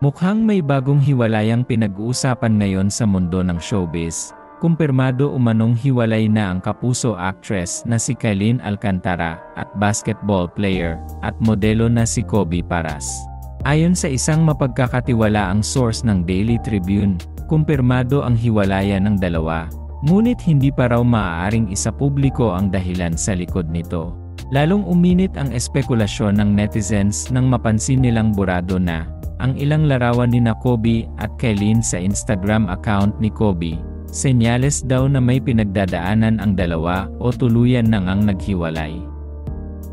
Mukhang may bagong hiwalayang pinag-uusapan ngayon sa mundo ng showbiz. Kumpirmado umanong hiwalay na ang kapuso actress na si Kylene Alcantara at basketball player at modelo na si Kobe Paras. Ayon sa isang mapagkakatiwalaang source ng Daily Tribune, kumpirmado ang hiwalayan ng dalawa, ngunit hindi pa raw maaaring isapubliko ang dahilan sa likod nito. Lalong uminit ang espekulasyon ng netizens nang mapansin nilang burado na ang ilang larawan ni Kobe at Kylene sa Instagram account ni Kobe. Senyales daw na may pinagdadaanan ang dalawa o tuluyan nang ang naghiwalay.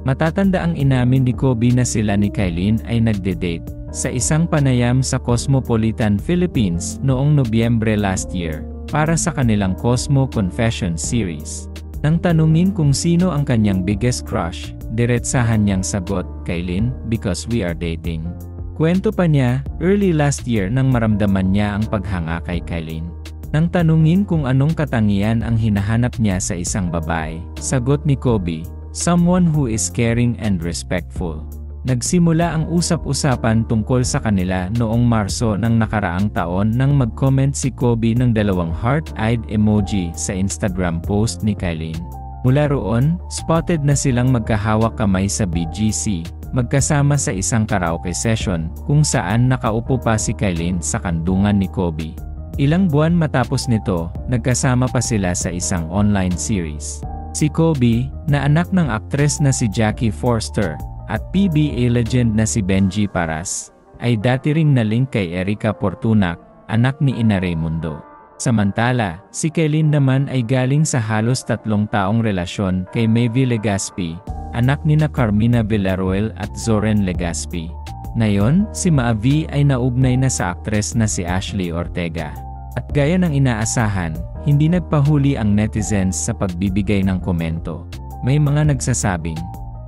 Matatanda ang inamin ni Kobe na sila ni Kylene ay nagde-date sa isang panayam sa Cosmopolitan Philippines noong Nobyembre last year para sa kanilang Cosmo Confession series. Nang tanungin kung sino ang kanyang biggest crush, diretsahan niyang sagot, "Kylene, because we are dating." Kwento pa niya, early last year nang maramdaman niya ang paghanga kay Kylene. Nang tanungin kung anong katangian ang hinahanap niya sa isang babae, sagot ni Kobe, "Someone who is caring and respectful." Nagsimula ang usap-usapan tungkol sa kanila noong Marso ng nakaraang taon nang mag-comment si Kobe ng dalawang heart-eyed emoji sa Instagram post ni Kylene. Mula roon, spotted na silang magkahawak kamay sa BGC, magkasama sa isang karaoke session kung saan nakaupo pa si Kylene sa kandungan ni Kobe. Ilang buwan matapos nito, nagkasama pa sila sa isang online series. Si Kobe, na anak ng aktres na si Jackie Forster, at PBA legend na si Benji Paras, ay dati ring na-link kay Erica Portunac, anak ni Ina Raimundo. Samantala, si Kylene naman ay galing sa halos 3 taong relasyon kay Maevie Legaspi, anak ni Carmina Villarroel at Zoren Legaspi. Ngayon, si Maevie ay naugnay na sa aktres na si Ashley Ortega. At gaya ng inaasahan, hindi nagpahuli ang netizens sa pagbibigay ng komento. May mga nagsasabing,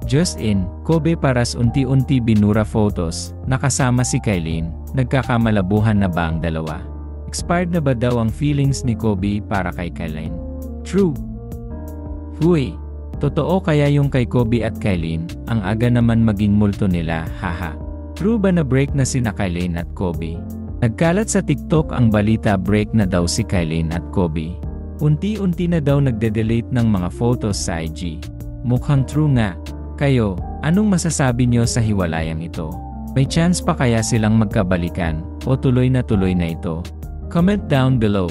"Just in, Kobe Paras unti-unti binura photos, nakasama si Kylene, nagkakamalabuhan na ba ang dalawa? Expired na ba daw ang feelings ni Kobe para kay Kylene? True. Huy, totoo kaya yung kay Kobe at Kylene, ang aga naman maging multo nila, haha. True ba na break na sina Kylene at Kobe?" Nagkalat sa TikTok ang balita break na daw si Kylene at Kobe. Unti-unti na daw nagde-delete ng mga photos sa IG. Mukhang true nga. Kayo, anong masasabi niyo sa hiwalayang ito? May chance pa kaya silang magkabalikan, o tuloy na ito? Comment down below.